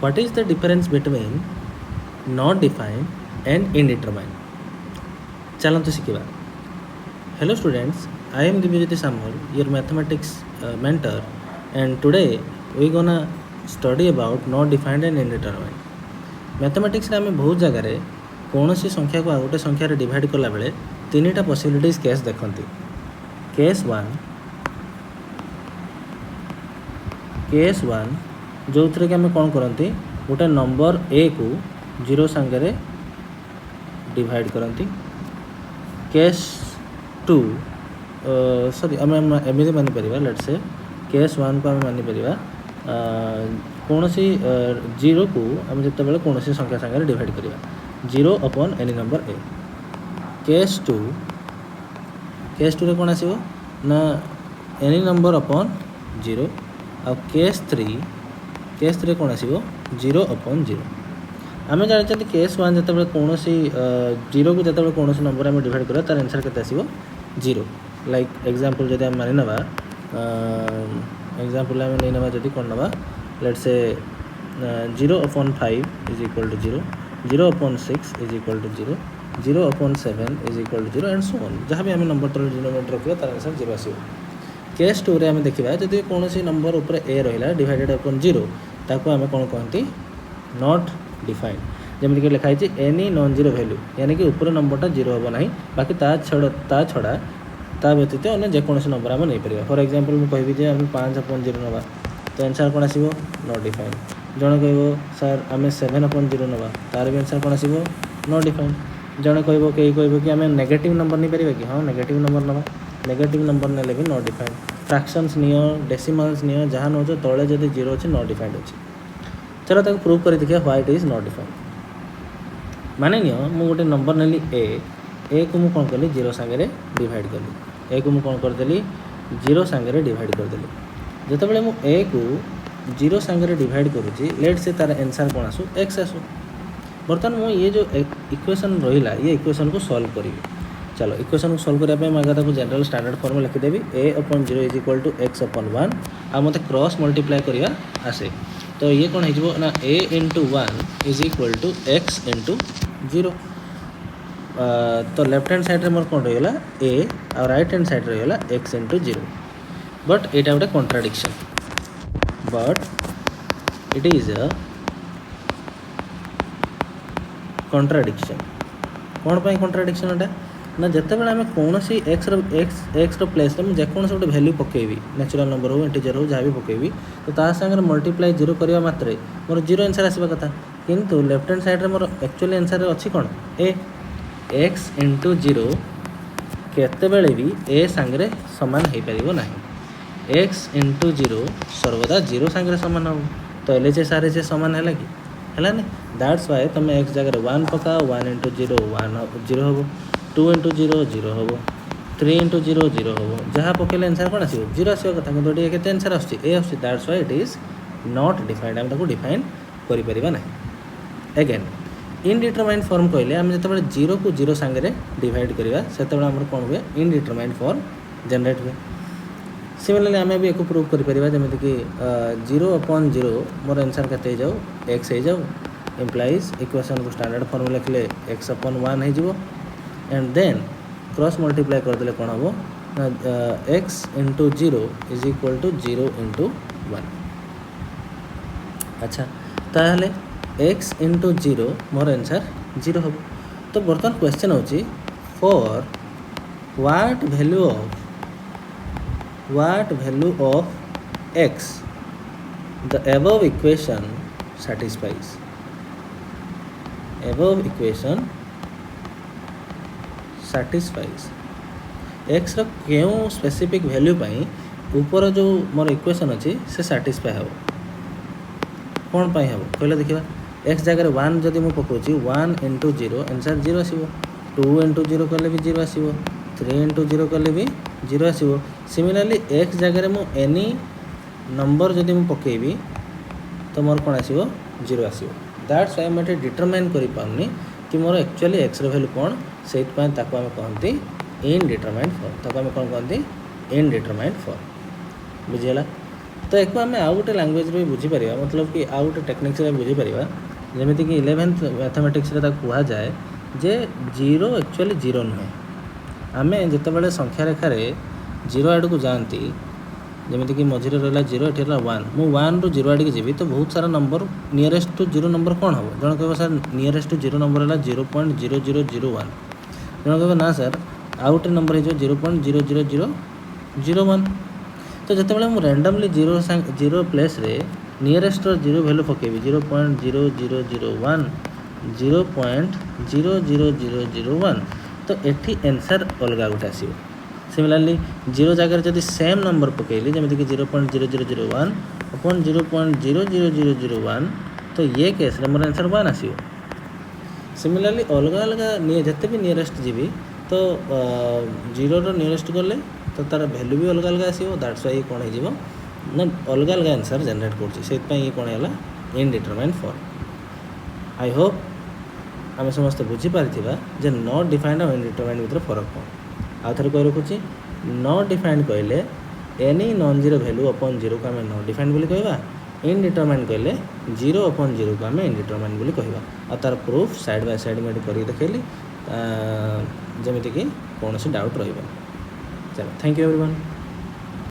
What is the difference between not defined and indeterminate? चलते शिखा. Hello students, I am Divyajyoti Samuel, your mathematics mentor, and today we gonna study about not defined and indeterminate. Mathematics रे आम बहुत जगार कौन सी संख्या को गोटे संख्यार डिवाइड कला बेले तीन टा पॉसिबिलिटीज केस देखते. केस वन जो थे कि आम कौन करती गोटे नंबर ए को 0 सांगे डिवाइड करती. केस 2 सॉरी आम एमती मानिपर लेट से केस 1 को आम मानिपर कौन सी 0 को आम जो कौन सी संख्या सांगे डिवाइड करवा 0 upon any number A. Case 2 रे कौन आसो ना एनी नंबर अपॉन 0. आ केस 3 कौन आसो 0 अपॉन 0. आम जानते केस 1 जो कौन सी 0 को जो कौन सी नंबर आम डिवाइड करा तार आंसर के 0. लाइक एग्जांपल जब आम मानि ना एग्जांपल आम नहीं ना जब कौन ना let's say 0 upon 5 is equal to 0, 0 upon 6 is equal to 0, 0 upon 7 is equal to 0 and so on. जहाँ भी आम नंबर तरह डिनोमिनेटर रखा तार आंसर 0 आसो. केस 2 रे आम देखा जब कौन सी नंबर उपर ए रहा डिवाइडेड अपॉन 0 ताको आम कौन कहती नॉट डिफाइंड. जमीक लिखाई एनी नॉन जीरो वैल्यू यानी कि ऊपर नंबरटा 0 हम ना बाकी ता छड़ा ता व्यतीत अन्य जेकोसी नंबर आम नहीं पार. फॉर एग्जांपल मुझे कहि आम 5 अपॉन 0 ना तो आंसर कौन आसो नॉट डिफाइंड. जड़े कह सर आम 7 अपॉन 0 ना तार भी आंसर कौन आसो नॉट डिफाइंड. जड़े कह कि आम नेगेटिव नंबर नहीं पार कि हाँ नेगेटिव नंबर ना नेगेटिव नंबर ने भी not defined. Fractions neo decimals neo जहाँ नौ तले जब 0 अच्छे नॉट डिफाइंड अच्छे. चलो ताको प्रूव कर देखिए why it is not defined. माने नियो मु गोटे नंबर नेली ए को मु कौन कली 0 सांगे डिवाइड कली. ए को मु कौन करदेली 0 सांगे डिवाइड करदेली. जितेबाला मु ए को 0 सांगे डिवाइड करुँची लेट से तार आंसर कौन आसू एक्स आसू. बर्तमान मु ये जो इक्वेशन रहा ये इक्वेशन को सॉल्व करी. चलो इक्वेशन को सॉल्व करने मैं आगे जनरल स्टैंडर्ड फॉर्म लिखिदेवी a upon 0 is equal to x upon 1 आ मत क्रॉस मल्टीप्लाई करवा आसे. तो ये कौन हो ना a into 1 is equal to x into 0. तो लेफ्ट हैंड साइड मोर कौन रहीगला ए और राइट हैंड साइड रहीगला एक्स इंटू 0. बट यहाँ गोटे contradiction but it is a contradiction. कौन पाई कॉन्ट्राडिक्शन एटा ना जिते बड़े आम कौन सी एक्स प्लेस में जेकोसी गोटे वैल्यू पकेबी नेचुरल नंबर हो इंटीजर हो जहाँ भी पकेबी तो ता संगे मल्टीप्लाई 0 करने मात्रे मोर 0 आंसर आसवा कथा. किंतु left hand side more actually answer अच्छी कौन ए एक्स इंटू 0 केतबेले भी ए सांगे सामान हो पार ना. एक्स इंटू 0 सर्वदा 0 सांगे सामान हम तो L H S R H S सामान है कि है. दैट्स वाई तुम एक्स जगह 1 पकाओ 1 इंटू 0 1 0 हम 2 इंटू 0 0 हम 3 इंटू 0 0 हम जहाँ पकेले आंसर कौन आसो 0 आसवा कथा. कि ये के answer as that's why it is not defined. आम ताको डिफाइन करें ना. अगेन इनडिटरमाइंड फॉर्म कहले आम जो 0 को 0 सांगे डिवाइड करवा से कौन हुए इनडिटरमाइंड फॉर्म जनरेट हुए. सिमिलरली आम भी एक प्रूव कर जमीक कि 0 अपॉन 0 मोर आंसर के जाऊ एक्स हो जाऊ इम्प्लाइज इक्वेशन को स्टैंडर्ड फॉर्म लिखले एक्स अपॉन 1 हो एंड देन क्रॉस मल्टीप्लाई करदे कौन हम x into 0 is equal to 0 into 1. अच्छा ताहले एक्स इंटू 0 मोर आंसर 0 हम. तो बर्तमान क्वेश्चन होची for what value of x the above equation satisfies. x रो क्यों स्पेसिफिक वैल्यू पाई ऊपर जो मोर इक्वेशन अच्छी से साटिस्फाई हम कौन पाई हम कहले देखा एक्स जगह 1 जदि मुझे पकाऊँ 1 इंटू 0 आंसर 0 आसो. 2 इंटू 0 कले भी 0 आसो. 3 इंटू 0 कले भी 0 आसो. सिमिलरली एक्स जगह मु एनी नंबर जदि मुझे पकेबी तो मोर कौन आसो 0 आसो. दैट्स वाई मुझे डिटरमाइन कर पानी कि मोर एक्चुअली एक्स वैल्यू कौन से आम कहती इनडिटरमाइंड फॉर्म. ताको आम कौन कहती इनडिटरमाइंड फॉर्म. बुझीगला. तो एक आम आउ गोटे लांगुएज भी बुझीपर मतलब कि आउ गोटे टेक्निक्स बुझीपर जमीक 11th मैथमेटिक्स कह जाए जे जीरो एक्चुअली जीरो नुहे आम जिते संख्या रेखार जीरो आड़ को जाती जमीक मझे रहा जीरो ये रहा 1 मु 1 रू जीरो आड़े जी तो बहुत सारा नंबर नियरेस्ट टू जीरो नंबर कौन हम जन कह sir nearest to zero number है 0.0001 जन कह ना सर आउ गोटे नंबर हो 0.00001 तो जिते मुझे रैंडमली जीरो प्लेस रे नियरेस्ट जीरो वैल्यू पकेबी 0.0001 0.00001 तो एटी आंसर अलग गोटे आसो सिमिलारली जीरो जगह जब सेम नंबर पकेली जमीक 0.0001 अपॉन 0.00001 तो ये केस मोर आंसर 1 आसो सिमिलारली अलग अलग जिते भी नियरेस्ट जी तो जीरो नियरेस्ट गले तो तार वैल्यू भी अलग अलग आसो दैट्स वाई कौन हो ना अलग अलग आंसर जनरेट कर कौन है इनडिटरमाइन फॉर्म। आई होप आम समस्त बुझीपारिथिबा जे नॉट डिफाइंड और इनडिटरमाइन भितर फरक कौन आउ थे कह रखुच्छी नॉट डिफाइंड कहले any non zero value upon zero को आम नॉट डिफाइंड बोली कहवा इनडिटरमाइन कहले जीरो अपॉन जीरो को आम इनडिटरमाइन बोली कहवा आ तार प्रूफ साइड बाय साइड में कर देखली जमीक कौन डाउट रही। चलो थैंक यू एवरीवन।